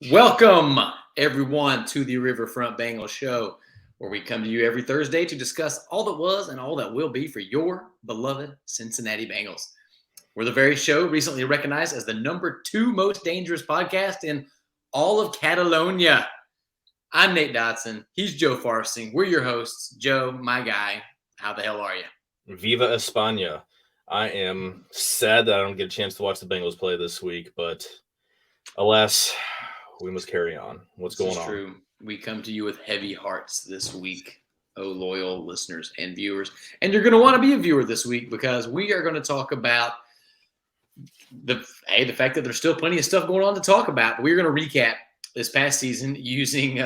Welcome, everyone, to the Riverfront Bengals Show, where we come to you every Thursday to discuss all that was and all that will be for your beloved Cincinnati Bengals. We're the very show recently recognized as the #2 most dangerous podcast in all of Catalonia. I'm Nate Dotson. He's Joe Farsing. We're your hosts. Joe, my guy, how the hell are you? Viva España. I am sad that I don't get a chance to watch the Bengals play this week, but alas, we must carry on. What's This going is on? true. We come to you with heavy hearts this week, oh loyal listeners and viewers. And you're going to want to be a viewer this week because we are going to talk about the fact that there's still plenty of stuff going on to talk about. But we're going to recap this past season using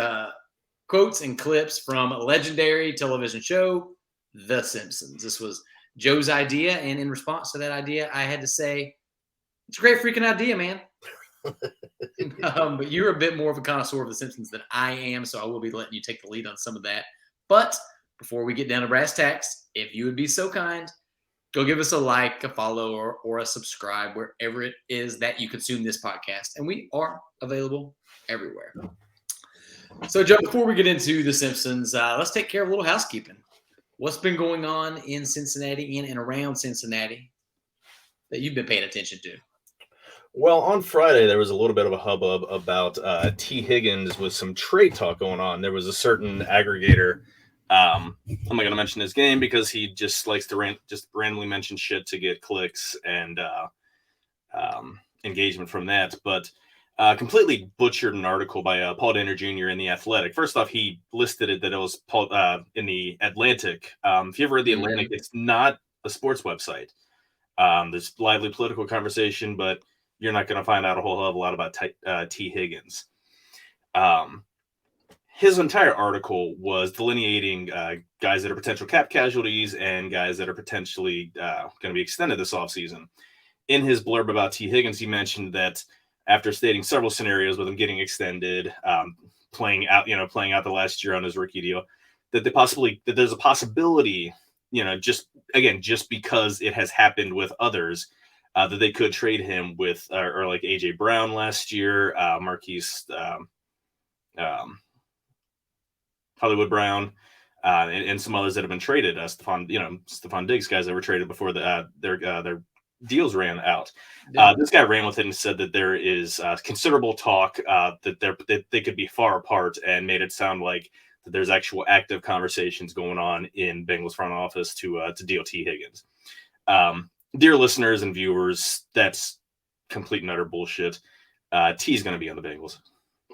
quotes and clips from a legendary television show, The Simpsons. This was Joe's idea, and in response to that idea, I had to say, it's a great freaking idea, man. But you're a bit more of a connoisseur of The Simpsons than I am, so I will be letting you take the lead on some of that. But before we get down to brass tacks, if you would be so kind, go give us a like, a follow, or a subscribe wherever it is that you consume this podcast. And we are available everywhere. So, Joe, before we get into The Simpsons, let's take care of a little housekeeping. What's been going on in Cincinnati, in and around Cincinnati, that you've been paying attention to? Well, on Friday, there was a little bit of a hubbub about T. Higgins with some trade talk going on. There was a certain aggregator. I'm not going to mention his game because he just likes to just randomly mention shit to get clicks and engagement from that. But completely butchered an article by Paul Dehner Jr. in The Athletic. First off, he listed it that it was in The Atlantic. If you ever read The Atlantic, it's not a sports website. There's lively political conversation, but you're not going to find out a whole hell of a lot about T. Higgins. His entire article was delineating guys that are potential cap casualties and guys that are potentially going to be extended this offseason. In his blurb about T. Higgins, he mentioned that after stating several scenarios with him getting extended, playing out the last year on his rookie deal, that there's a possibility, just because it has happened with others, that they could trade him with, or like AJ Brown last year, Marquise Hollywood Brown, and some others that have been traded. Stephon Diggs, guys that were traded before their deals ran out. This guy ran with it and said that there is considerable talk that they could be far apart, and made it sound like that there's actual active conversations going on in Bengals front office to deal T. Higgins. Dear listeners and viewers, that's complete and utter bullshit. T's going to be on the Bengals.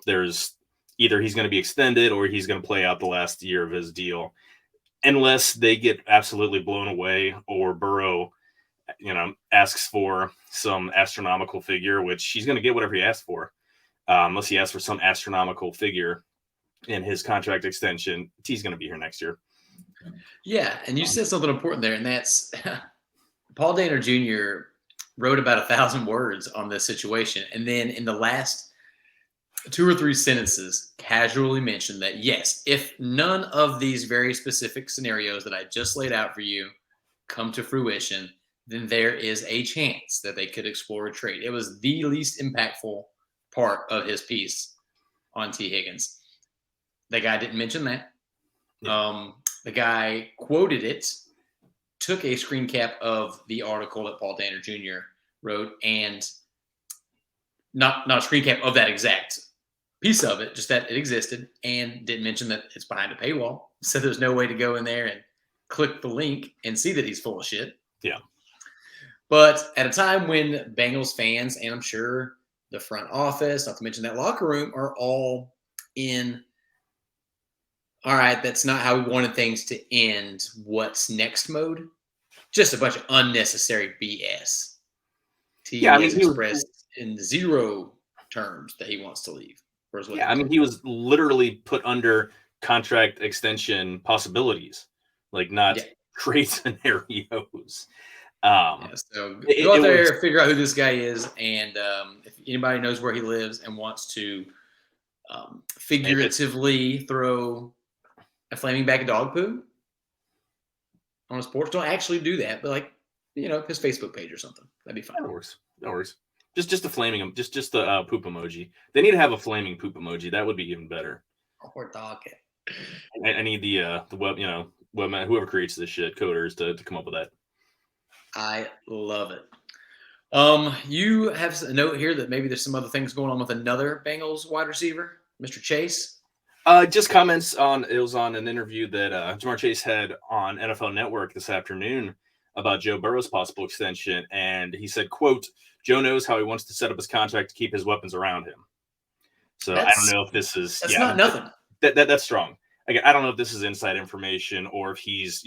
There's either he's going to be extended or he's going to play out the last year of his deal, unless they get absolutely blown away or Burrow, asks for some astronomical figure, which he's going to get whatever he asks for, unless he asks for some astronomical figure in his contract extension. T's going to be here next year. Yeah, and you said something important there, and that's Paul Dehner Jr. wrote about 1,000 words on this situation, and then in the last 2 or 3 sentences casually mentioned that, yes, if none of these very specific scenarios that I just laid out for you come to fruition, then there is a chance that they could explore a trade. It was the least impactful part of his piece on T. Higgins. The guy didn't mention that. Yeah. The guy quoted it, took a screen cap of the article that Paul Dehner Jr. wrote, and not a screen cap of that exact piece of it, just that it existed, and didn't mention that it's behind a paywall. So there's no way to go in there and click the link and see that he's full of shit. Yeah. But at a time when Bengals fans, and I'm sure the front office, not to mention that locker room, are all in, all right, that's not how we wanted things to end. What's next mode? Just a bunch of unnecessary BS. He has expressed in 0 terms that he wants to leave. He was literally put under contract extension possibilities, like not trade scenarios. So go out there, figure out who this guy is, and if anybody knows where he lives and wants to figuratively throw a flaming bag of dog poo on his porch, don't actually do that, but his Facebook page or something. That'd be fine. That works. Just the flaming, just the poop emoji. They need to have a flaming poop emoji. That would be even better. We're talking. I need the web, webman, whoever creates this shit, coders to come up with that. I love it. You have a note here that maybe there's some other things going on with another Bengals wide receiver, Mr. Chase. Just comments on, it was on an interview that Jamar Chase had on NFL Network this afternoon about Joe Burrow's possible extension, and he said, quote, Joe knows how he wants to set up his contract to keep his weapons around him. So I don't know if this is not nothing. That's strong. Again, I don't know if this is inside information or if he's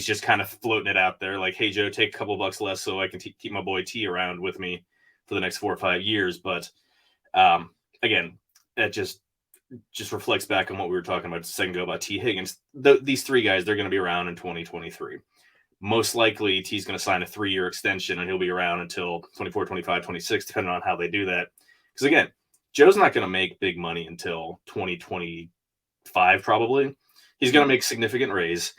just kind of floating it out there like, hey Joe, take a couple bucks less so I can keep my boy T around with me for the next 4 or 5 years. But again, that just reflects back on what we were talking about a second ago about T Higgins. These three guys, they're going to be around in 2023. Most likely T's going to sign a 3-year extension and he'll be around until 24, 25, 26, depending on how they do that. Because again, Joe's not going to make big money until 2025, probably. He's going to make significant raise.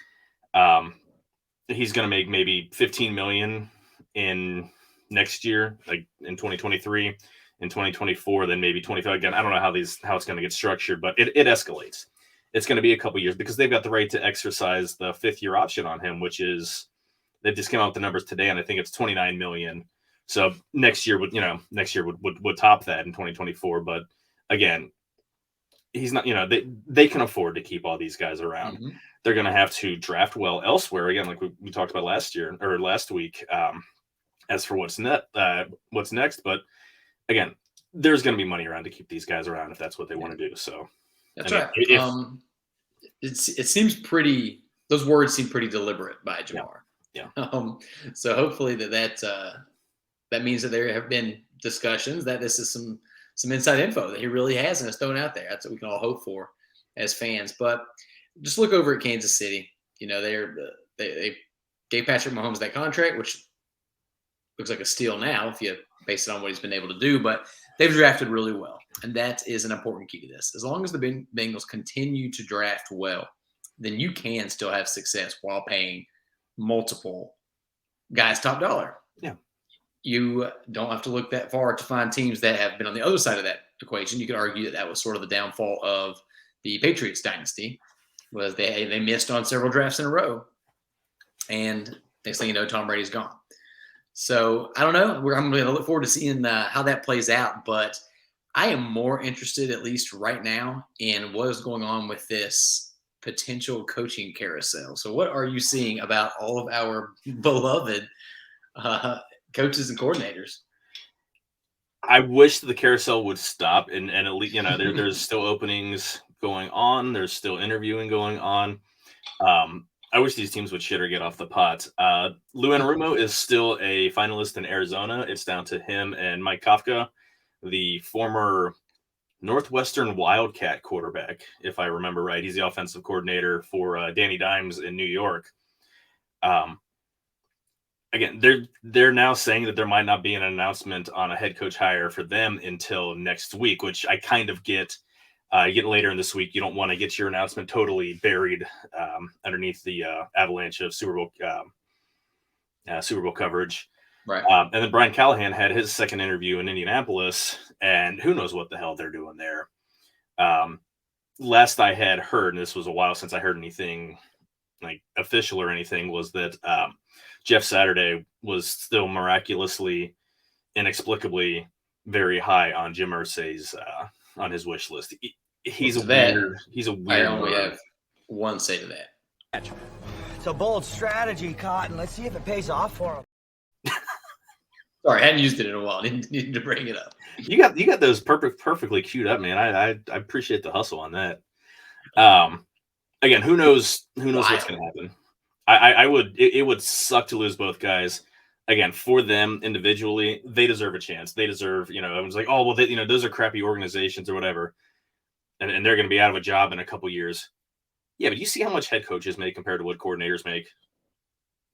He's going to make maybe $15 million in next year, like in 2023, in 2024, then maybe 25 again. I don't know how it's going to get structured, but it escalates. It's going to be a couple years because they've got the right to exercise the 5th-year option on him, which is, they just came out with the numbers today, and I think it's $29 million. So next year would top that in 2024. But again, he's not, they can afford to keep all these guys around. Mm-hmm. They're going to have to draft well elsewhere. Again, like we talked about last week, as for what's next. But again, there's going to be money around to keep these guys around if that's what they want to do. So that's right. It seems pretty, those words seem pretty deliberate by Jamar. Yeah. So hopefully that means that there have been discussions, that this is some inside info that he really has and has thrown out there. That's what we can all hope for as fans. But just look over at Kansas City. They gave Patrick Mahomes that contract, which looks like a steal now if you base it on what he's been able to do. But they've drafted really well, and that is an important key to this. As long as the Bengals continue to draft well, then you can still have success while paying multiple guys top dollar. Yeah. You don't have to look that far to find teams that have been on the other side of that equation. You could argue that was sort of the downfall of the Patriots dynasty, was they missed on several drafts in a row, and next thing you know, Tom Brady's gone. So I don't know. I'm going to look forward to seeing how that plays out, but I am more interested, at least right now, in what is going on with this potential coaching carousel. So what are you seeing about all of our beloved coaches and coordinators? I wish the carousel would stop, and at least there's still openings going on. There's still interviewing going on. I wish these teams would shit or get off the pot. Lou Anarumo is still a finalist in Arizona. It's down to him and Mike Kafka, the former Northwestern Wildcat quarterback, if I remember right. He's the offensive coordinator for Danny Dimes in New York. Again, they're now saying that there might not be an announcement on a head coach hire for them until next week, which I kind of get. Getting later in this week, you don't want to get your announcement totally buried underneath the avalanche of Super Bowl coverage. Right. And then Brian Callahan had his second interview in Indianapolis, and who knows what the hell they're doing there. Last I had heard, and this was a while since I heard anything like official or anything, was that Jeff Saturday was still miraculously, inexplicably very high on Jim Irsay's on his wish list. He's a weird. I only have one say to that. It's a bold strategy, Cotton. Let's see if it pays off for him. Sorry, I hadn't used it in a while. Needed to bring it up. You got those perfectly queued up, man. I appreciate the hustle on that. Again, who knows what's going to happen. It would suck to lose both guys. Again, for them individually, they deserve a chance. They deserve, everyone's like, oh, well, those are crappy organizations or whatever. And they're going to be out of a job in a couple years. Yeah, but you see how much head coaches make compared to what coordinators make.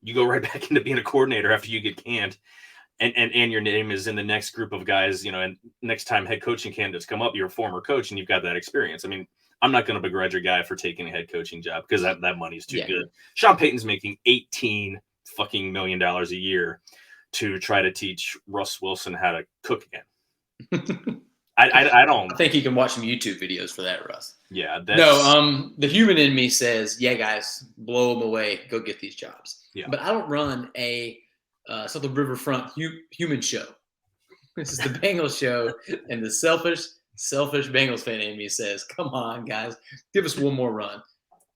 You go right back into being a coordinator after you get canned. And your name is in the next group of guys, and next time head coaching candidates come up, you're a former coach and you've got that experience. I mean, I'm not going to begrudge a guy for taking a head coaching job because that money is too good. Sean Payton's making $18 fucking million a year. to try to teach Russ Wilson how to cook again. I don't I think you can watch some YouTube videos for that, Russ. Yeah, the human in me says, yeah, guys, blow them away. Go get these jobs. Yeah. But I don't run a Southern Riverfront human show. This is the Bengals show, and the selfish Bengals fan in me says, come on, guys, give us one more run.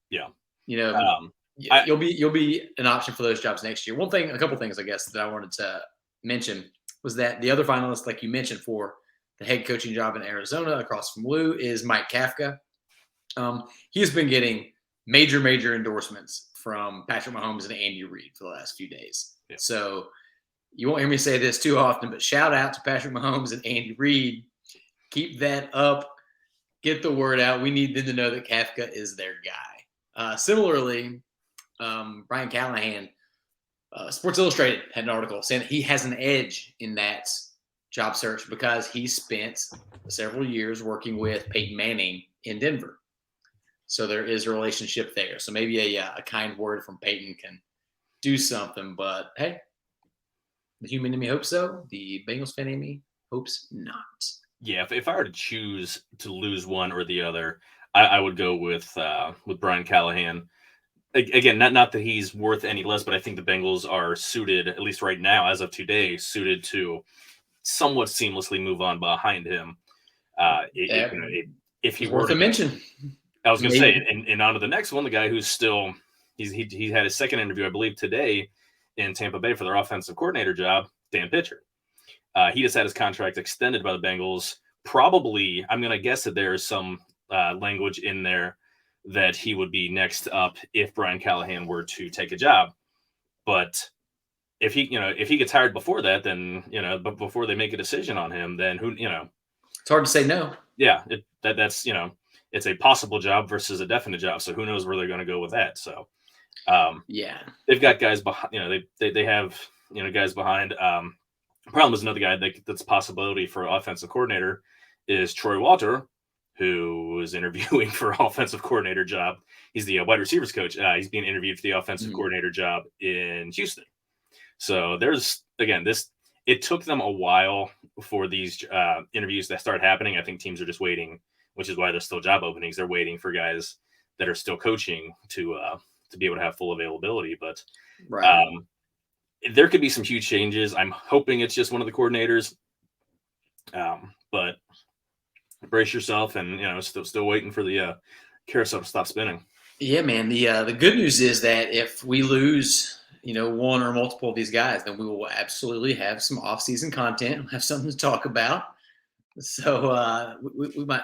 Yeah. You'll be an option for those jobs next year. A couple things, I guess, that I wanted to mention was that the other finalist, like you mentioned, for the head coaching job in Arizona across from Lou is Mike Kafka. He has been getting major endorsements from Patrick Mahomes and Andy Reid for the last few days. Yeah. So you won't hear me say this too often, but shout out to Patrick Mahomes and Andy Reid. Keep that up. Get the word out. We need them to know that Kafka is their guy. Similarly, Brian Callahan, Sports Illustrated had an article saying that he has an edge in that job search because he spent several years working with Peyton Manning in Denver. So there is a relationship there. So maybe a kind word from Peyton can do something. But hey, the human in me hopes so. The Bengals fan in me hopes not. Yeah, if I were to choose to lose one or the other, I would go with Brian Callahan. Again, not that he's worth any less, but I think the Bengals are suited, at least right now, as of today, suited to somewhat seamlessly move on behind him. If he were worth a mention. I was going to say, and on to the next one, the guy who's still he had his second interview, I believe, today in Tampa Bay for their offensive coordinator job, Dan Pitcher. He just had his contract extended by the Bengals. Probably, I'm going to guess that there is some language in there that he would be next up if Brian Callahan were to take a job. But if he gets hired before that, then but before they make a decision on him, then it's hard to say no. Yeah, that's it's a possible job versus a definite job. So who knows where they're going to go with that? So they've got guys behind. They have guys behind. Problem is another guy that's a possibility for offensive coordinator is Troy Walter, who is interviewing for offensive coordinator job. He's the wide receivers coach. He's being interviewed for the offensive coordinator job in Houston. So there's, again, it took them a while for these interviews to start happening. I think teams are just waiting, which is why there's still job openings. They're waiting for guys that are still coaching to be able to have full availability. But there could be some huge changes. I'm hoping it's just one of the coordinators. But brace yourself, and still waiting for the carousel to stop spinning. Yeah, man. The good news is that if we lose, one or multiple of these guys, then we will absolutely have some off-season content. We'll have something to talk about. So we might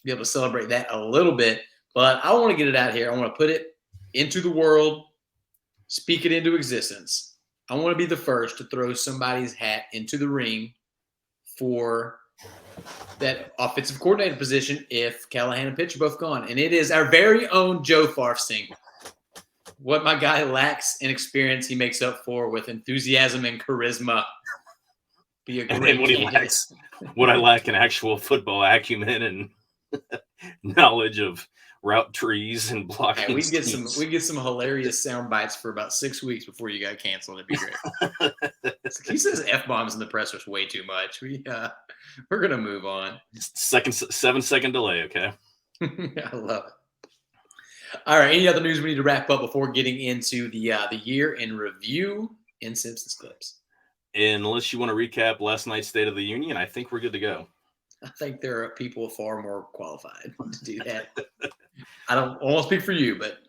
be able to celebrate that a little bit. But I want to get it out here. I want to put it into the world, speak it into existence. I want to be the first to throw somebody's hat into the ring for that offensive coordinator position if Callahan and Pitch are both gone. And it is our very own Joe Farfsing. What my guy lacks in experience, he makes up for with enthusiasm and charisma. Be a great and what I lack in actual football acumen and knowledge of route trees and blocking. Hey, we get some hilarious sound bites for about 6 weeks before you got canceled. It'd be great. He says F-bombs in the pressers way too much. We're gonna move on. 7-second delay, okay? I love it. All right. Any other news we need to wrap up before getting into the year in review in Simpsons clips? Unless you want to recap last night's State of the Union, I think we're good to go. I think there are people far more qualified to do that. I won't speak for you, but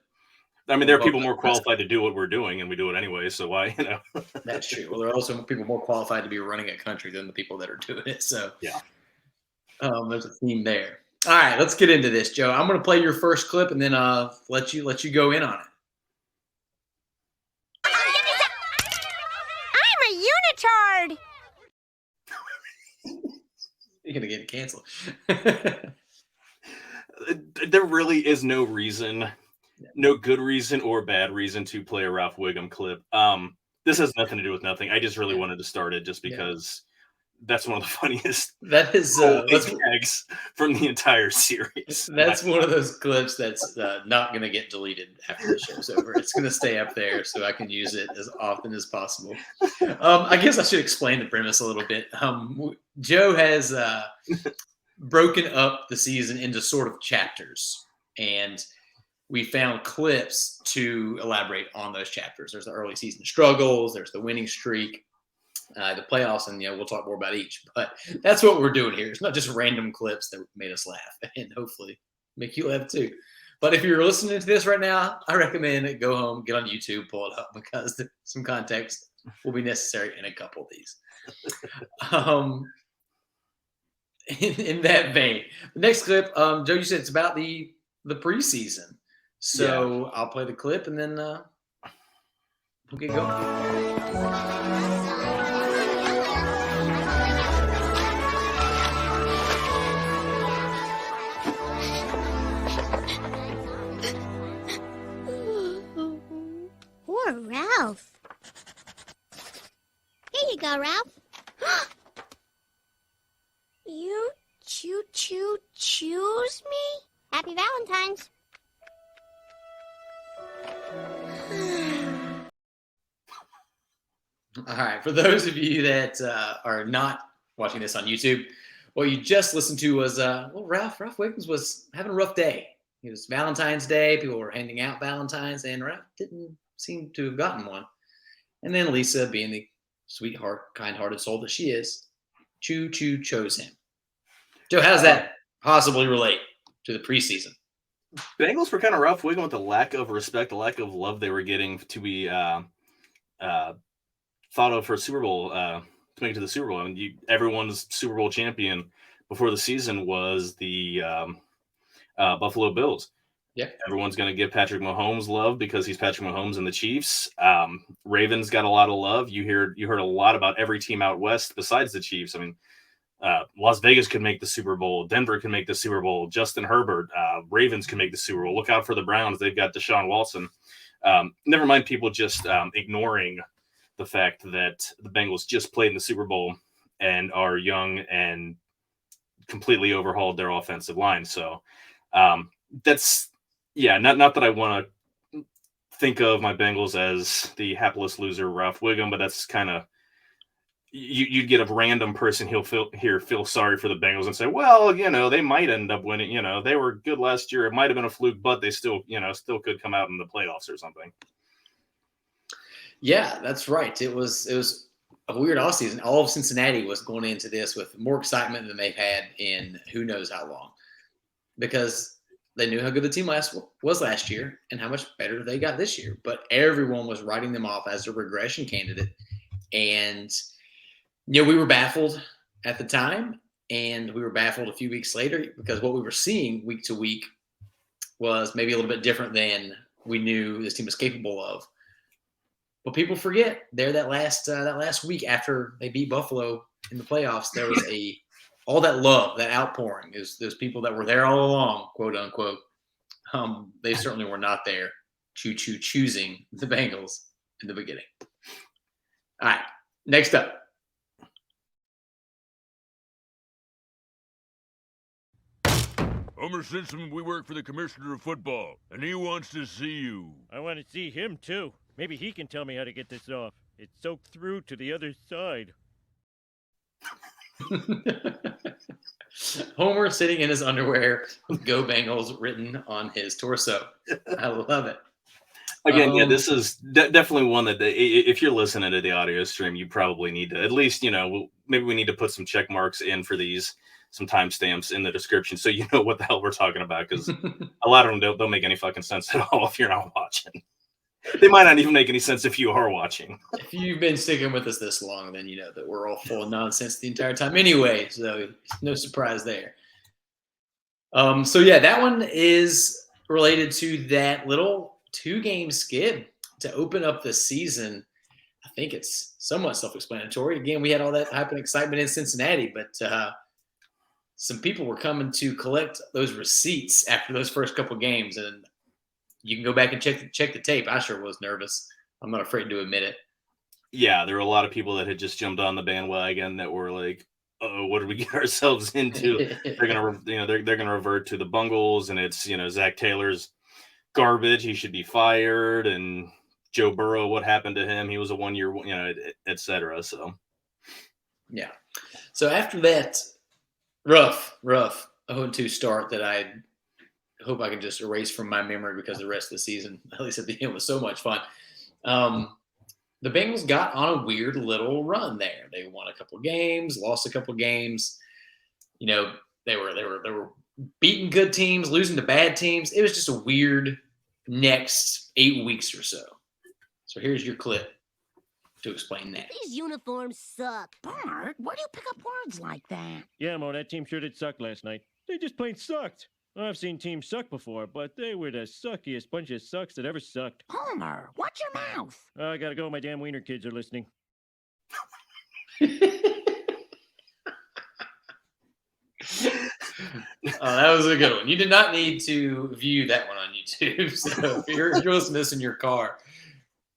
I mean, there are people more qualified to do what we're doing, and we do it anyway. So why, That's true. Well, there are also people more qualified to be running a country than the people that are doing it. So there's a theme there. All right, let's get into this, Joe. I'm going to play your first clip and then let you go in on it. I'm a unitard. You're going to get canceled. There really is no reason, no good reason or bad reason to play a Ralph Wiggum clip. This has nothing to do with nothing. I just really wanted to start it just because that's one of the funniest That is gags from the entire series. that's one of those clips that's not going to get deleted after the show's over. It's going to stay up there so I can use it as often as possible. I guess I should explain the premise a little bit. Joe has broken up the season into sort of chapters, and we found clips to elaborate on those chapters. There's the early season struggles, there's the winning streak, the playoffs, and we'll talk more about each. But that's what we're doing here. It's not just random clips that made us laugh, and hopefully make you laugh too. But if you're listening to this right now, I recommend go home, get on YouTube, pull it up, because some context will be necessary in a couple of these. In that vein, the next clip, Joe, you said it's about the preseason. So yeah. I'll play the clip and then we'll get going. Poor Ralph. Here you go, Ralph. You choose me? Happy Valentine's. All right. For those of you that are not watching this on YouTube, what you just listened to was, Ralph Wiggins was having a rough day. It was Valentine's Day. People were handing out Valentines, and Ralph didn't seem to have gotten one. And then Lisa, being the sweetheart, kind-hearted soul that she is, chose him. Joe, how does that possibly relate to the preseason? Bengals were kind of Ralph Wiggins with the lack of respect, the lack of love they were getting to be thought of for a Super Bowl, to make it to the Super Bowl. And everyone's Super Bowl champion before the season was the Buffalo Bills. Yeah, everyone's going to give Patrick Mahomes love because he's Patrick Mahomes and the Chiefs. Ravens got a lot of love. You heard a lot about every team out west besides the Chiefs. I mean, Las Vegas could make the Super Bowl. Denver can make the Super Bowl. Justin Herbert. Ravens can make the Super Bowl. Look out for the Browns. They've got Deshaun Watson. Never mind people just ignoring the fact that the Bengals just played in the Super Bowl and are young and completely overhauled their offensive line. So that's, not that I want to think of my Bengals as the hapless loser Ralph Wiggum, but that's kind of, you'd get a random person feel sorry for the Bengals and say, well, they might end up winning. They were good last year. It might have been a fluke, but they still could come out in the playoffs or something. Yeah, that's right. It was a weird offseason. All of Cincinnati was going into this with more excitement than they've had in who knows how long, because they knew how good the team was last year and how much better they got this year. But everyone was writing them off as a regression candidate. And we were baffled at the time, and we were baffled a few weeks later because what we were seeing week to week was maybe a little bit different than we knew this team was capable of. But people forget there that last week after they beat Buffalo in the playoffs, there was all that love, that outpouring. Those people that were there all along, quote unquote. They certainly were not there choosing the Bengals in the beginning. All right, next up. Homer Simpson, we work for the commissioner of football, and he wants to see you. I want to see him, too. Maybe he can tell me how to get this off. It's soaked through to the other side. Homer sitting in his underwear with Go Bengals written on his torso. I love it. Again, this is definitely one that if you're listening to the audio stream, you probably need to at least, maybe we need to put some check marks in for these, some timestamps in the description so you know what the hell we're talking about, because a lot of them don't make any fucking sense at all if you're not watching. They might not even make any sense if you are watching. If you've been sticking with us this long, then you know that we're all full of nonsense the entire time anyway, so no surprise there. That one is related to that little 2-game skid to open up the season. I think it's somewhat self-explanatory. Again, we had all that hype and excitement in Cincinnati, but some people were coming to collect those receipts after those first couple games, and you can go back and check the tape. I sure was nervous. I'm not afraid to admit it. yeah, there were a lot of people that had just jumped on the bandwagon that were like, "Oh, what did we get ourselves into?" They're gonna, they're gonna revert to the Bungles, and it's Zach Taylor's garbage. He should be fired. And Joe Burrow, what happened to him? He was a 1 year, et cetera. So Yeah. So after that rough 0-2 start that I hope I can just erase from my memory because the rest of the season, at least at the end, was so much fun. The Bengals got on a weird little run there. They won a couple games, lost a couple games. They were beating good teams, losing to bad teams. It was just a weird next 8 weeks or so. So here's your clip to explain that. These uniforms suck. Bart, why do you pick up words like that? Yeah, Mo, that team sure did suck last night. They just plain sucked. I've seen teams suck before, but they were the suckiest bunch of sucks that ever sucked. Homer, watch your mouth. I gotta go. My damn wiener kids are listening. Oh, that was a good one. You did not need to view that one on YouTube. So if you're listening to this in your car,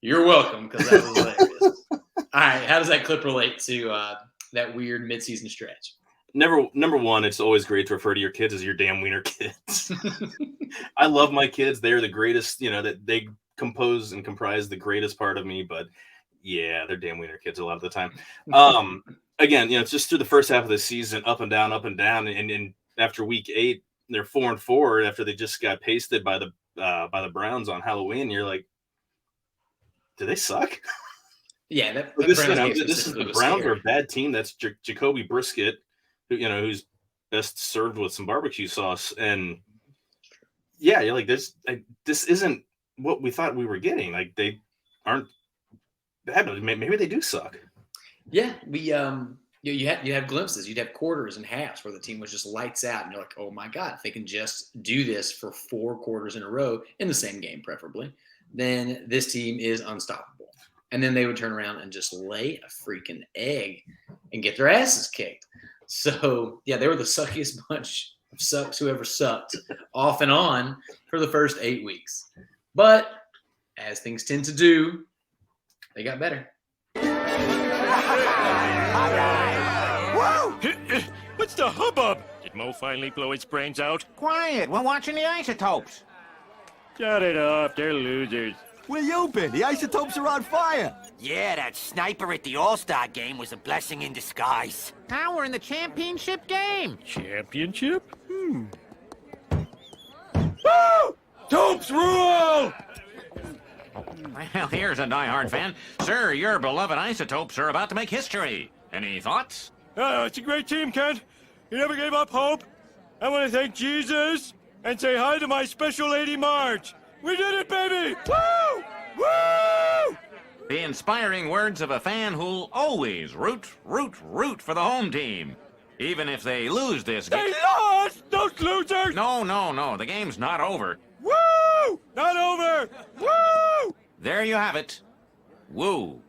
you're welcome because that was hilarious. All right, how does that clip relate to that weird midseason stretch? number one, it's always great to refer to your kids as your damn wiener kids. I love my kids. They're the greatest, that they compose and comprise the greatest part of me, but yeah, they're damn wiener kids a lot of the time. Again, it's just through the first half of the season, up and down. And after week 8, they're 4-4 after they just got pasted by the Browns on Halloween. You're like, do they suck? Yeah, this is the Browns are a bad team. That's Jacoby Brisket, who's best served with some barbecue sauce. And yeah, you're like, this isn't what we thought we were getting. Like, they aren't bad, but maybe they do suck. Yeah, you have glimpses. You'd have quarters and halves where the team was just lights out, and you're like, oh my god, if they can just do this for 4 quarters in a row in the same game, preferably, then this team is unstoppable. And then they would turn around and just lay a freaking egg and get their asses kicked. So yeah, they were the suckiest bunch of sucks who ever sucked, off and on, for the first 8 weeks. But as things tend to do, they got better. Woo! What's the hubbub? Did Mo finally blow his brains out? Quiet, we're watching the Isotopes. Shut it off. They're losers. Where you been? The Isotopes are on fire. Yeah, that sniper at the All-Star game was a blessing in disguise. Now we're in the championship game. Championship? Woo! Topes rule! Well, here's a diehard fan. Sir, your beloved Isotopes are about to make history. Any thoughts? It's a great team, Kent. You never gave up hope. I want to thank Jesus and say hi to my special lady Marge. We did it, baby! Woo! Woo! The inspiring words of a fan who'll always root for the home team. Even if they lose this game. They lost! Those losers! No. The game's not over. Woo! Not over! Woo! There you have it. Woo.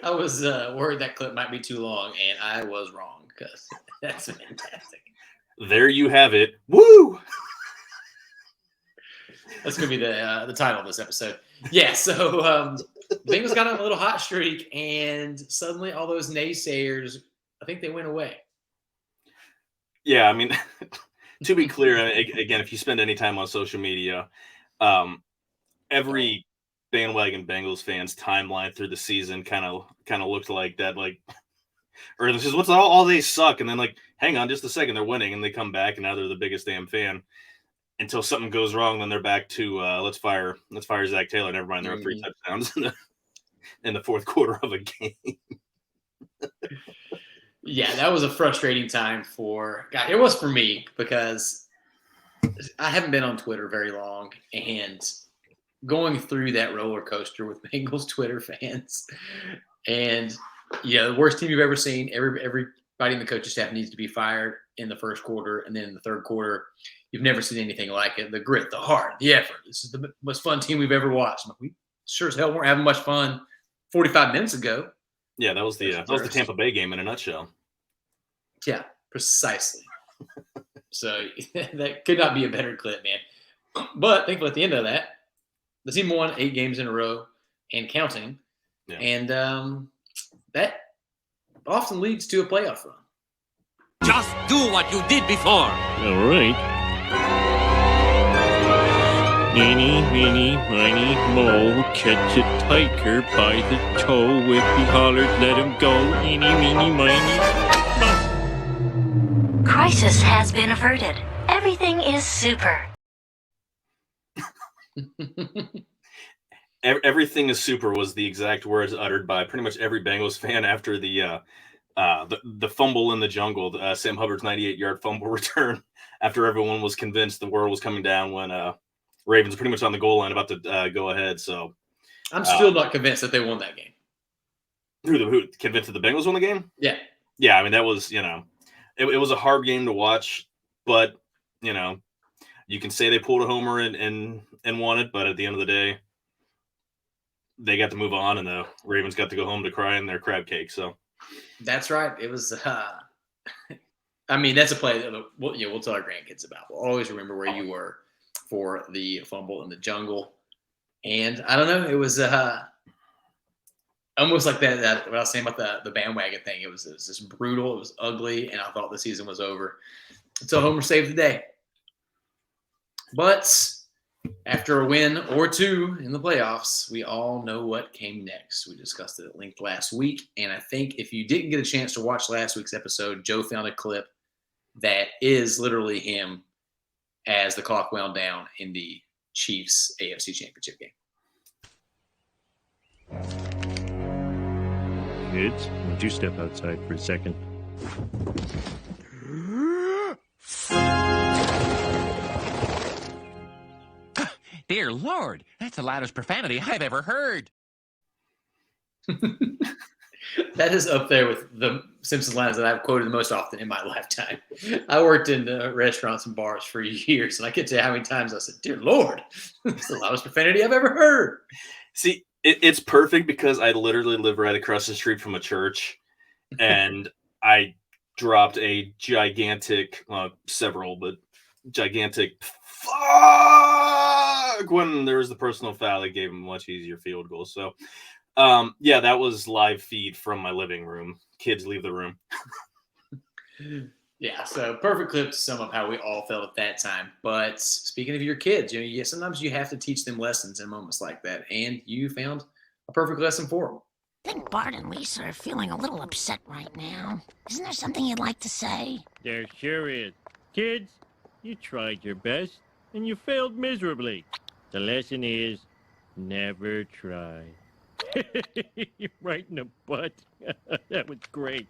I was worried that clip might be too long, and I was wrong because that's fantastic. There you have it. Woo! That's going to be the title of this episode. Yeah, so the Bengals got on a little hot streak, and suddenly all those naysayers, I think they went away. Yeah, I mean, to be clear, again, if you spend any time on social media, every bandwagon Bengals fans timeline through the season kind of looked like that, like, or this is what's all they suck, and then like, hang on just a second, they're winning, and they come back, and now they're the biggest damn fan. Until something goes wrong, then they're back to let's fire Zach Taylor. Never mind, they're up 3 touchdowns in the fourth quarter of a game. Yeah, that was a frustrating time it was for me because I haven't been on Twitter very long, and going through that roller coaster with Bengals Twitter fans, and the worst team you've ever seen. Everybody in the coaching staff needs to be fired in the first quarter, and then in the third quarter, you've never seen anything like it. The grit, the heart, the effort. This is the most fun team we've ever watched. We sure as hell weren't having much fun 45 minutes ago. Yeah, that was the Tampa Bay game in a nutshell. Yeah, precisely. So that could not be a better clip, man. But thankfully at the end of that, the team won 8 games in a row. and counting. Yeah. And that often leads to a playoff run. Just do what you did before. All right. Eeny, meeny, miny, moe, catch a tiger by the toe. If he hollers, let him go. Eeny, meeny, miny, moe. Crisis has been averted. Everything is super. Everything is super was the exact words uttered by pretty much every Bengals fan after the fumble in the jungle, Sam Hubbard's 98-yard fumble return. After everyone was convinced the world was coming down when Ravens pretty much on the goal line about to go ahead. So I'm still not convinced that they won that game. Who convinced that the Bengals won the game? Yeah. Yeah, I mean, that was, it was a hard game to watch, but, you can say they pulled a homer and won it, but at the end of the day, they got to move on, and the Ravens got to go home to cry in their crab cake. So that's right. It was, I mean, that's a play that we'll tell our grandkids about. We'll always remember where you were for the fumble in the jungle. And I don't know, it was almost like that what I was saying about the bandwagon thing. It was just brutal. It was ugly, and I thought the season was over until Homer saved the day. But after a win or two in the playoffs, we all know what came next. We discussed it at length last week, and I think if you didn't get a chance to watch last week's episode, Joe found a clip that is literally him as the clock wound down in the Chiefs AFC Championship game. Kids, why don't you step outside for a second? Dear Lord, that's the loudest profanity I've ever heard. That is up there with the Simpsons lines that I've quoted the most often in my lifetime. I worked in restaurants and bars for years, and I can't tell you how many times I said, "Dear Lord, it's the loudest profanity I've ever heard." See, it's perfect because I literally live right across the street from a church, and I dropped a gigantic, several, but gigantic fuck when there was the personal foul that gave him a much easier field goal. So, yeah, that was live feed from my living room. Kids leave the room. Yeah, so perfect clip to sum up how we all felt at that time. But speaking of your kids, sometimes you have to teach them lessons in moments like that, and you found a perfect lesson for them. I think Bart and Lisa are feeling a little upset right now. Isn't there something you'd like to say? There sure is. Kids, you tried your best, and you failed miserably. The lesson is, never try. Right in the butt. That was great.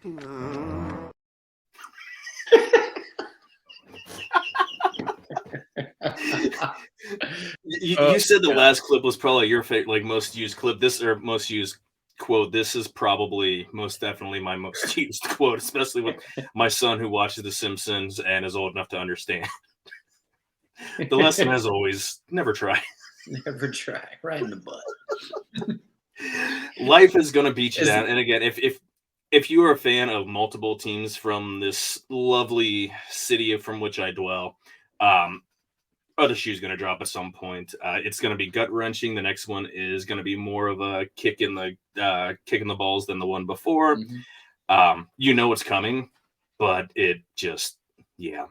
You said the last clip was probably your favorite, like most used clip. This or most used quote. This is probably most definitely my most used quote, especially with my son who watches The Simpsons and is old enough to understand. The lesson, as always, never try. Never try. Right in the butt. Life is going to beat you down. And again, if you are a fan of multiple teams from this lovely city from which I dwell, other shoe's going to drop at some point. It's going to be gut wrenching. The next one is going to be more of a kick in the balls than the one before. Mm-hmm. You know what's coming, but it just, yeah.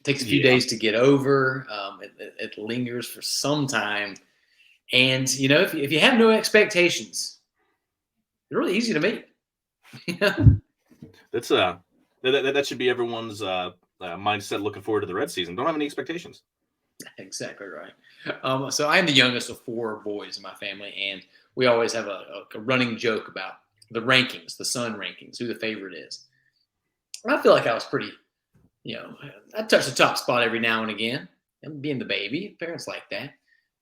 Takes a few days to get over. It lingers for some time. And, if you have no expectations, they're really easy to meet. That's that should be everyone's mindset looking forward to the Red season. Don't have any expectations. Exactly right. So I'm the youngest of 4 boys in my family, and we always have a running joke about the rankings, the Sun rankings, who the favorite is. I feel like I was pretty, I touch the top spot every now and again. And being the baby, parents like that.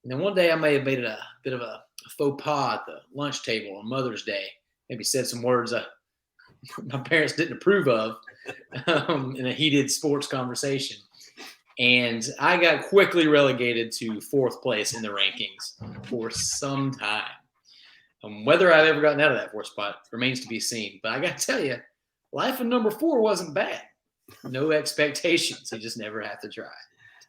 And then one day I may have made it a bit of a faux pas at the lunch table on Mother's Day. Maybe said some words my parents didn't approve of in a heated sports conversation. And I got quickly relegated to 4th place in the rankings for some time. Whether I've ever gotten out of that 4th spot remains to be seen. But I got to tell you, life in number 4 wasn't bad. No expectations. You just never have to try.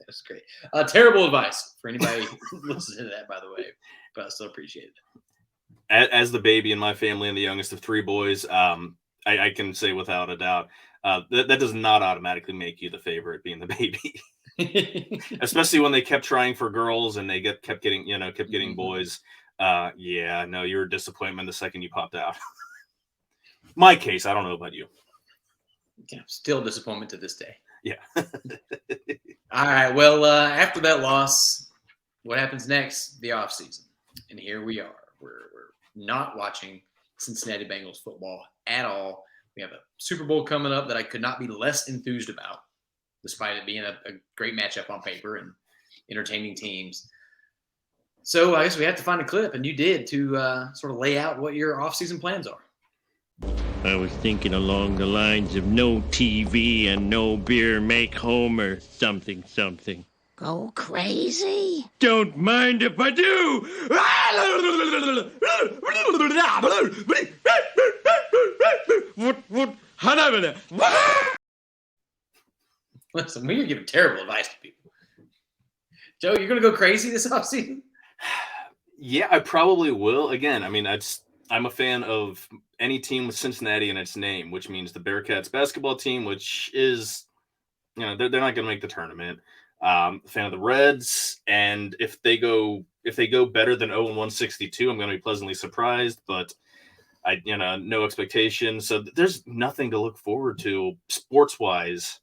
That's great. Terrible advice for anybody listening to that, by the way. but I still appreciate it. As the baby in my family and the youngest of 3 boys, I can say without a doubt that does not automatically make you the favorite, being the baby. Especially when they kept trying for girls and they kept getting boys. Yeah, no, you're a disappointment the second you popped out. My case, I don't know about you. Yeah, still a disappointment to this day. Yeah. All right. Well, after that loss, what happens next? The offseason. And here we are. We're not watching Cincinnati Bengals football at all. We have a Super Bowl coming up that I could not be less enthused about, despite it being a great matchup on paper and entertaining teams. So I guess we have to find a clip, and you did, to sort of lay out what your offseason plans are. I was thinking along the lines of no TV and no beer make Homer something something. Go crazy? Don't mind if I do! Listen, we're giving terrible advice to people. Joe, you're going to go crazy this offseason? Yeah, I probably will. Again, I mean, I'm a fan of any team with Cincinnati in its name, which means the Bearcats basketball team, which is, they're not going to make the tournament. Fan of the Reds, and if they go better than 0-162, I'm going to be pleasantly surprised. But no expectations. So there's nothing to look forward to sports wise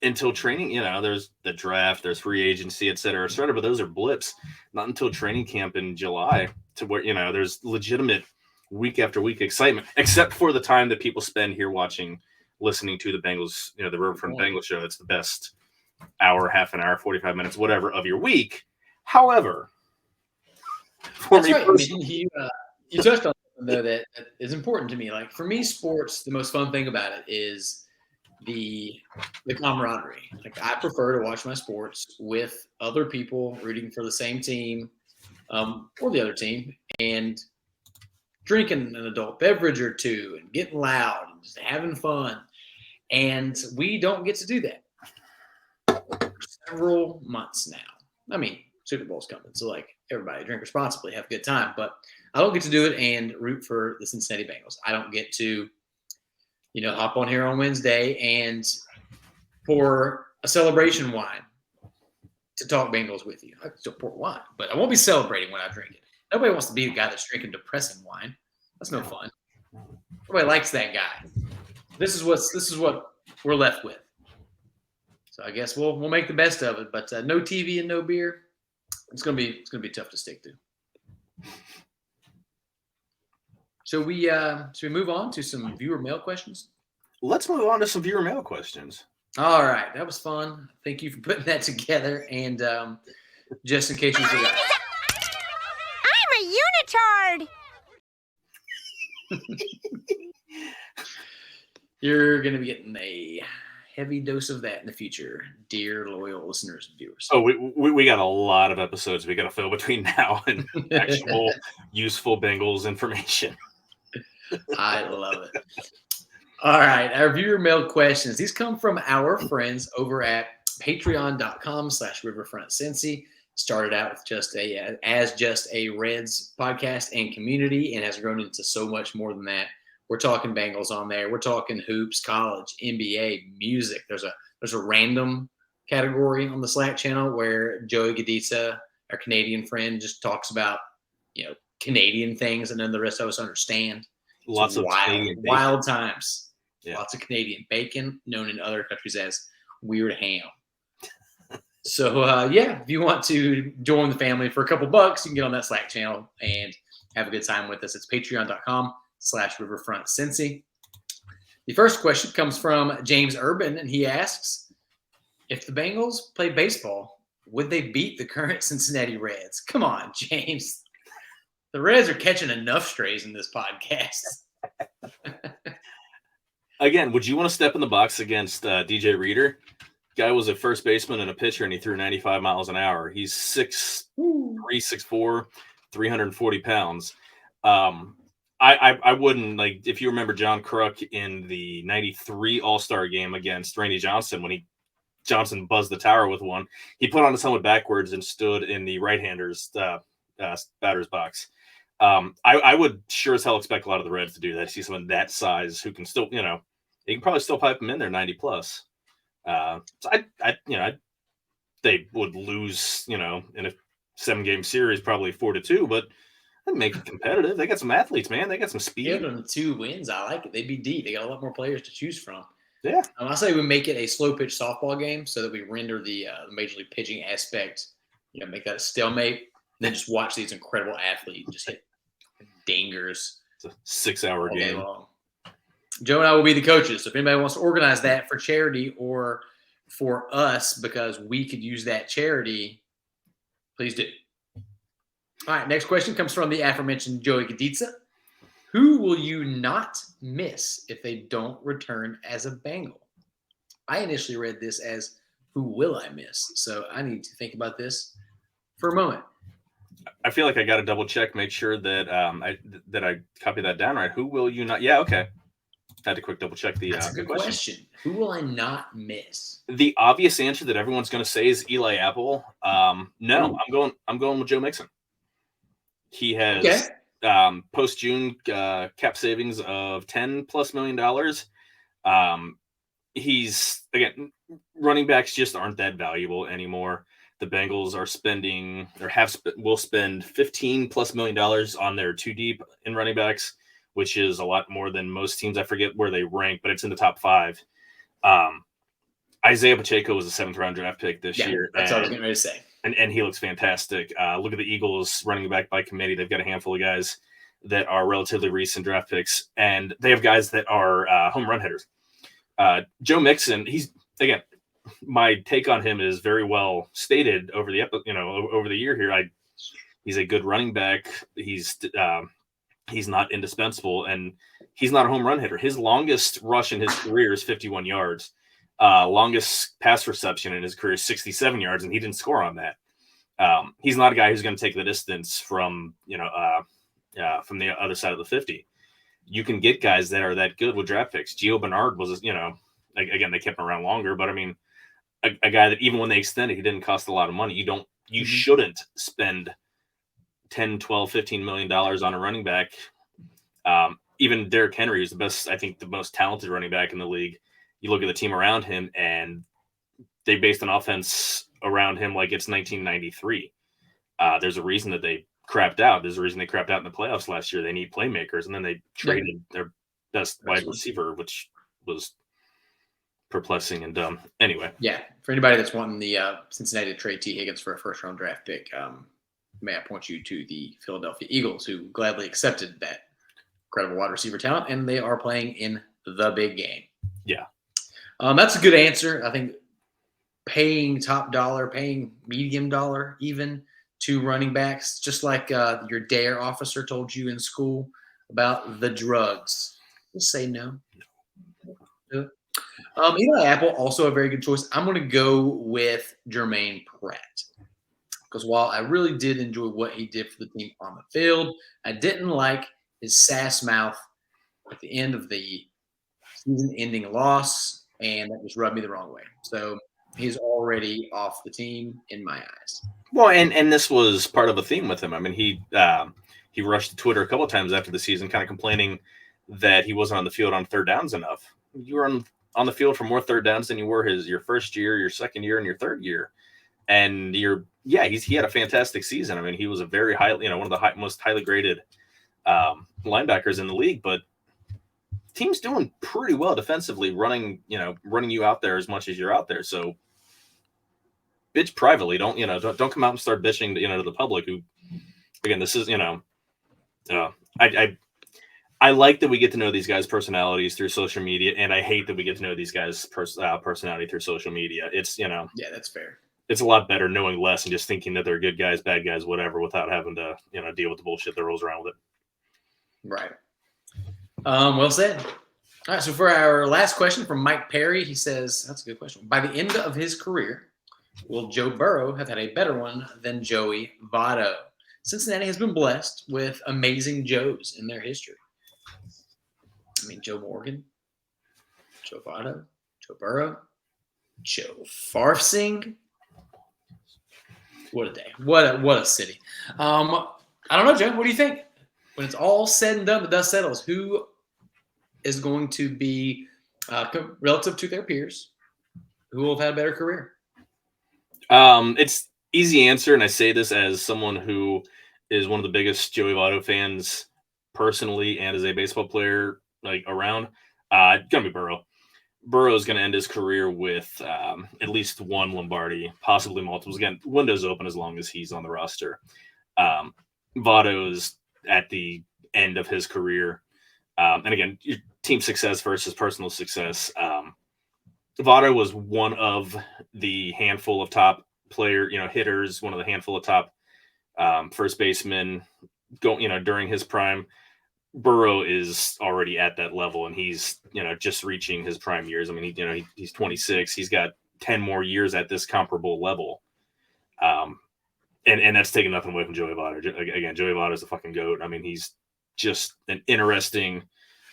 until training. There's the draft, there's free agency, et cetera, but those are blips. Not until training camp in July, to where there's legitimate week after week excitement, except for the time that people spend here listening to the Bengals, the Riverfront Bengals show. It's the best hour, half an hour, 45 minutes, whatever of your week. However, that's right. You touched on something though that is important to me. Like for me, sports, the most fun thing about it is the camaraderie. Like I prefer to watch my sports with other people rooting for the same team or the other team, and drinking an adult beverage or two and getting loud and just having fun. And we don't get to do that for several months now. I mean, Super Bowl's coming, so like everybody drink responsibly, have a good time. But I don't get to do it and root for the Cincinnati Bengals. I don't get to, hop on here on Wednesday and pour a celebration wine to talk Bengals with you. I can still pour wine, but I won't be celebrating when I drink it. Nobody wants to be the guy that's drinking depressing wine. That's no fun. Nobody likes that guy. This is what we're left with. So I guess we'll make the best of it. But no TV and no beer. It's gonna be tough to stick to. So should we move on to some viewer mail questions? Let's move on to some viewer mail questions. All right, that was fun. Thank you for putting that together. And just in case you forgot, I'm a unitard. You're gonna be getting a heavy dose of that in the future, dear loyal listeners and viewers. Oh, we got a lot of episodes we got to fill between now and actual useful Bengals information. I love it. All right, our viewer mail questions. These come from our friends over at patreon.com/riverfrontcincy. Started out with just a Reds podcast and community, and has grown into so much more than that. We're talking Bengals on there. We're talking hoops, college, NBA, music. There's a random category on the Slack channel where Joey Gadita, our Canadian friend, just talks about Canadian things, and then the rest of us understand. Lots of wild times. Yeah. Lots of Canadian bacon, known in other countries as weird ham. So if you want to join the family for a couple bucks, you can get on that Slack channel and have a good time with us. It's patreon.com/riverfrontcincy. The first question comes from James Urban, and he asks, if the Bengals play baseball, would they beat the current Cincinnati Reds? Come on, James. The Reds are catching enough strays in this podcast. Again, would you want to step in the box against DJ Reader? Guy was a first baseman and a pitcher, and he threw 95 miles an hour. He's 6'3", 6'4", 340 pounds. I wouldn't, like, if you remember John Kruk in the 93 All-Star game against Randy Johnson, when Johnson buzzed the tower with one, he put on his helmet backwards and stood in the right-handers batter's box. I would sure as hell expect a lot of the Reds to do that. See someone that size who can still, they can probably still pipe them in there 90 plus. So they would lose, in a 7-game series, probably 4-2, but they'd make it competitive. They got some athletes, man. They got some speed. Give them 2 wins. I like it. They'd be deep. They got a lot more players to choose from. Yeah. I say we make it a slow pitch softball game so that we render the major league pitching aspect, make that a stalemate, and then just watch these incredible athletes just hit dingers. It's a 6-hour game. Long. Joe and I will be the coaches. So if anybody wants to organize that for charity or for us because we could use that charity, please do. All right, next question comes from the aforementioned Joey Gaditza. Who will you not miss if they don't return as a Bengal? I initially read this as who will I miss? So I need to think about this for a moment. I feel like I got to double check, make sure that I copy that down right. Who will you not? Yeah, okay. Had to quick double check the. That's a good question. Who will I not miss? The obvious answer that everyone's going to say is Eli Apple. No, I'm going with Joe Mixon. He has post June cap savings of $10+ million. He's again, running backs just aren't that valuable anymore. The Bengals are spending or will spend $15+ million on their 2 deep in running backs, which is a lot more than most teams. I forget where they rank, but it's in the top 5. Isaiah Pacheco was a 7th round draft pick this year. That's what I was getting ready to say. And he looks fantastic. Look at the Eagles running back by committee. They've got a handful of guys that are relatively recent draft picks, and they have guys that are home run hitters. Joe Mixon, he's again, my take on him is very well stated over the over the year here. He's a good running back. He's not indispensable, and he's not a home run hitter. His longest rush in his career is 51 yards. Longest pass reception in his career is 67 yards, and he didn't score on that. He's not a guy who's going to take the distance from from the other side of the 50. You can get guys that are that good with draft picks. Gio Bernard was, again, they kept him around longer, but I mean, a guy that even when they extended, he didn't cost a lot of money. You shouldn't spend $10, $12, $15 million on a running back. Even Derrick Henry is the most talented running back in the league. You look at the team around him, and they based an offense around him like it's 1993. There's a reason that they crapped out. There's a reason they crapped out in the playoffs last year. They need playmakers, and then they traded their best wide receiver, which was perplexing and dumb. Anyway. Yeah. For anybody that's wanting the Cincinnati to trade T. Higgins for a first-round draft pick, may I point you to the Philadelphia Eagles, who gladly accepted that incredible wide receiver talent, and they are playing in the big game. Yeah. That's a good answer. I think paying top dollar, paying medium dollar even to running backs, just like your DARE officer told you in school about the drugs. Just say no. Eli Apple, also a very good choice. I'm going to go with Jermaine Pratt. Because while I really did enjoy what he did for the team on the field, I didn't like his sass mouth at the end of the season-ending loss, and that just rubbed me the wrong way. So he's already off the team in my eyes. Well, and this was part of a theme with him. I mean, he rushed to Twitter a couple of times after the season, kind of complaining that he wasn't on the field on third downs enough. You were on the field for more third downs than you were your first year, your second year, and your third year. And he had a fantastic season. I mean, he was a very high, one of the most highly graded linebackers in the league. But the team's doing pretty well defensively, running you out there as much as you're out there. So bitch privately. Don't come out and start bitching to the public. Who, again, this is I like that we get to know these guys' personalities through social media, and I hate that we get to know these guys' personality through social media. It's yeah, that's fair. It's a lot better knowing less and just thinking that they're good guys, bad guys, whatever, without having to deal with the bullshit that rolls around with it. Right. Well said. All right. So for our last question from Mike Perry, he says, that's a good question. By the end of his career, will Joe Burrow have had a better one than Joey Votto? Cincinnati has been blessed with amazing Joes in their history. I mean, Joe Morgan, Joe Votto, Joe Burrow, Joe Farfsing. What a day. What a city. I don't know, Joe. What do you think? When it's all said and done, the dust settles, who is going to be relative to their peers, who will have had a better career? It's easy answer, and I say this as someone who is one of the biggest Joey Votto fans personally and as a baseball player around. It's gonna be Burrow. Burrow is going to end his career with at least one Lombardi, possibly multiples. Again, windows open as long as he's on the roster. Votto is at the end of his career. And again, team success versus personal success. Votto was one of the handful of top hitters, one of the handful of top first basemen during his prime. Burrow is already at that level, and he's just reaching his prime years. I mean, he's 26. He's got 10 more years at this comparable level, and that's taking nothing away from Joey Votto. Again, Joey Votto is the fucking goat. I mean, he's just an interesting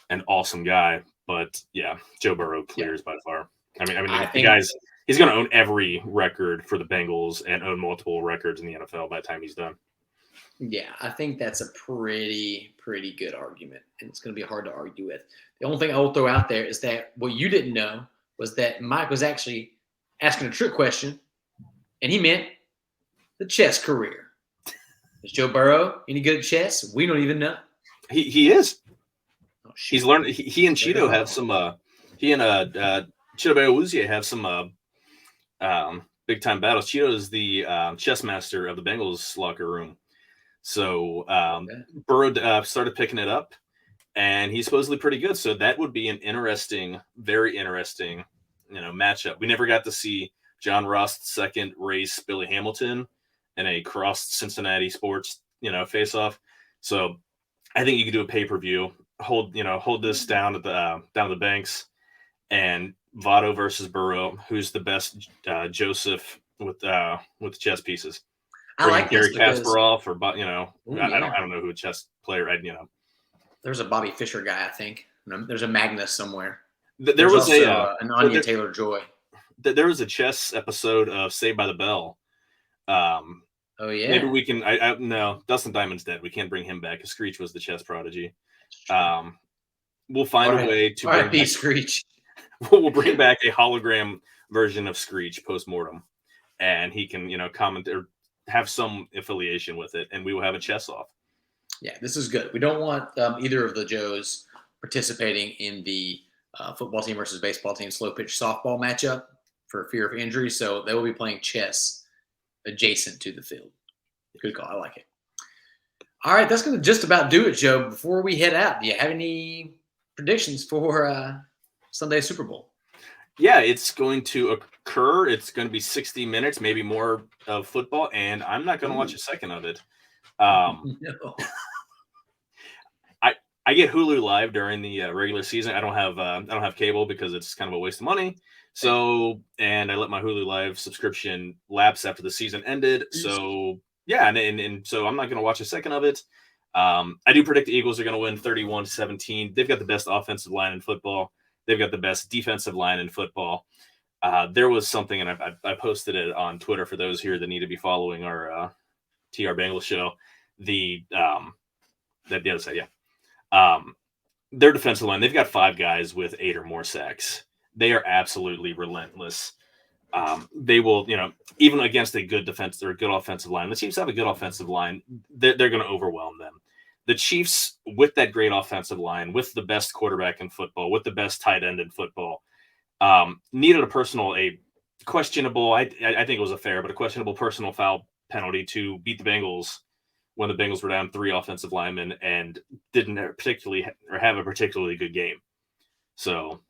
and awesome guy. But yeah, Joe Burrow clears by far. I mean, he's going to own every record for the Bengals and own multiple records in the NFL by the time he's done. Yeah, I think that's a pretty good argument, and it's going to be hard to argue with. The only thing I will throw out there is that what you didn't know was that Mike was actually asking a trick question, and he meant the chess career. Is Joe Burrow any good at chess? We don't even know. He is. Oh, he's learned. He and Cheeto have some. He and Cheeto Beluzier have some big time battles. Cheeto is the chess master of the Bengals locker room. So Burrow started picking it up, and he's supposedly pretty good. So that would be an very interesting, matchup. We never got to see John Ross second race Billy Hamilton in a cross Cincinnati sports, face off. So I think you could do a pay-per-view, hold this down at the banks, and Votto versus Burrow, who's the best Joseph with chess pieces. I like Gary Kasparov, or I don't know who a chess player. There's a Bobby Fischer guy, I think. There's a Magnus somewhere. There was also an Anya Taylor-Joy. There was a chess episode of Saved by the Bell. Oh yeah. Maybe we can. No, Dustin Diamond's dead. We can't bring him back. Screech was the chess prodigy. We'll find a way to bring back Screech. We'll bring back a hologram version of Screech post-mortem, and he can comment or have some affiliation with it, and we will have a chess off. Yeah, this is good. We don't want either of the Joes participating in the football team versus baseball team slow pitch softball matchup for fear of injury, so they will be playing chess adjacent to the field. Good call. I like it. All right, that's going to just about do it, Joe. Before we head out, do you have any predictions for Sunday's Super Bowl? Yeah, it's going to occur. It's going to be 60 minutes, maybe more of football, and I'm not going to watch a second of it. No. I get Hulu Live during the regular season. I don't have cable because it's kind of a waste of money. So, and I let my Hulu Live subscription lapse after the season ended. So, yeah, and so I'm not going to watch a second of it. I do predict the Eagles are going to win 31-17. They've got the best offensive line in football. They've got the best defensive line in football. There was something, and I posted it on Twitter for those here that need to be following our TR Bengals show. The other side, yeah. Their defensive line, they've got 5 guys with 8 or more sacks. They are absolutely relentless. They will, even against a good defense or a good offensive line, the Chiefs have a good offensive line. They're going to overwhelm them. The Chiefs, with that great offensive line, with the best quarterback in football, with the best tight end in football, needed a questionable, I think it was a fair, but a questionable personal foul penalty to beat the Bengals when the Bengals were down 3 offensive linemen and didn't have a particularly good game. So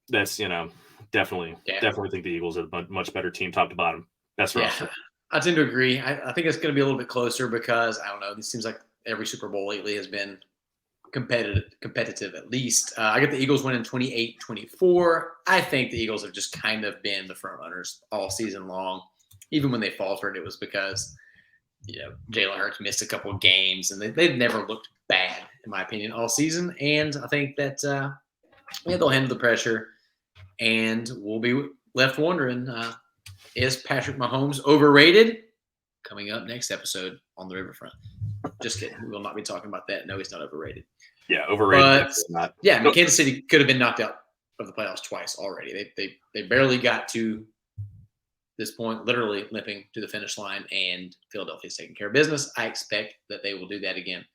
that's, definitely think the Eagles are a much better team top to bottom. Best roster. I tend to agree. I think it's going to be a little bit closer because, I don't know, it seems like every Super Bowl lately has been competitive at least. I get the Eagles winning 28-24. I think the Eagles have just kind of been the front runners all season long. Even when they faltered, it was because, Jalen Hurts missed a couple of games, and they've never looked bad, in my opinion, all season. And I think that they'll handle the pressure, and we'll be left wondering Is Patrick Mahomes overrated? Coming up next episode on the Riverfront. Just kidding. We will not be talking about that. No, he's not overrated. Yeah, overrated. But, Not. yeah, I mean, Kansas City could have been knocked out of the playoffs twice already. They barely got to this point, literally limping to the finish line, and Philadelphia's taking care of business. I expect that they will do that again.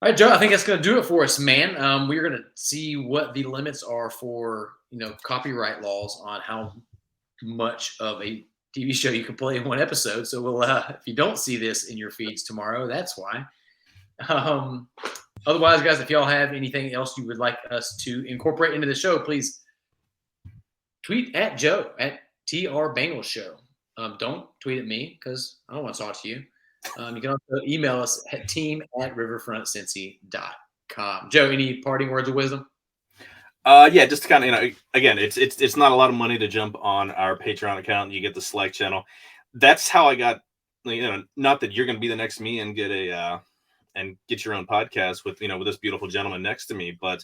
All right, Joe, I think that's going to do it for us, man. We're going to see what the limits are for, copyright laws on how much of a TV show you can play in one episode. So we'll, if you don't see this in your feeds tomorrow, that's why. Otherwise, guys, if y'all have anything else you would like us to incorporate into the show, please tweet at Joe at TR Bengals Show. Don't tweet at me because I don't want to talk to you. You can also email us at team@riverfrontcincy.com. Joe, any parting words of wisdom? Yeah, just to kind of, again, it's not a lot of money to jump on our Patreon account and you get the Slack channel. That's how I got, not that you're going to be the next me and get your own podcast with this beautiful gentleman next to me, but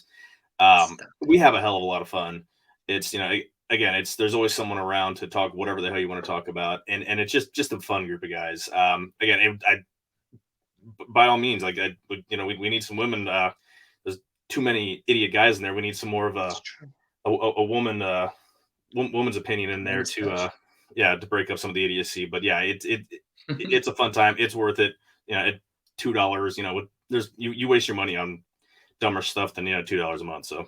we have a hell of a lot of fun. It's, again, there's always someone around to talk whatever the hell you want to talk about, and it's just a fun group of guys. Again, by all means, we need some women. There's too many idiot guys in there. We need some more of a woman's opinion in there to break up some of the idiocy. But yeah, it's a fun time. It's worth it. At $2, there's you waste your money on dumber stuff than $2 a month. So.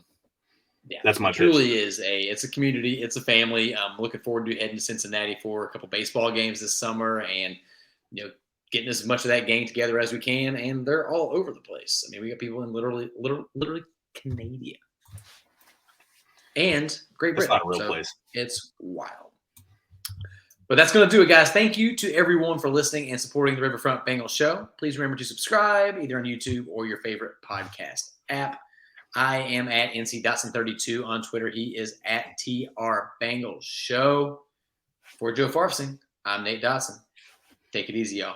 Yeah, that's my it truly is it's a community. It's a family. I'm looking forward to heading to Cincinnati for a couple baseball games this summer and, getting as much of that gang together as we can. And they're all over the place. I mean, we got people in literally Canada and Great Britain. It's not a real place. It's wild. But that's going to do it, guys. Thank you to everyone for listening and supporting the Riverfront Bengals Show. Please remember to subscribe either on YouTube or your favorite podcast app. I am at NC.Dotson32 on Twitter. He is at TR Bengals Show. For Joe Farfsing, I'm Nate Dotson. Take it easy, y'all.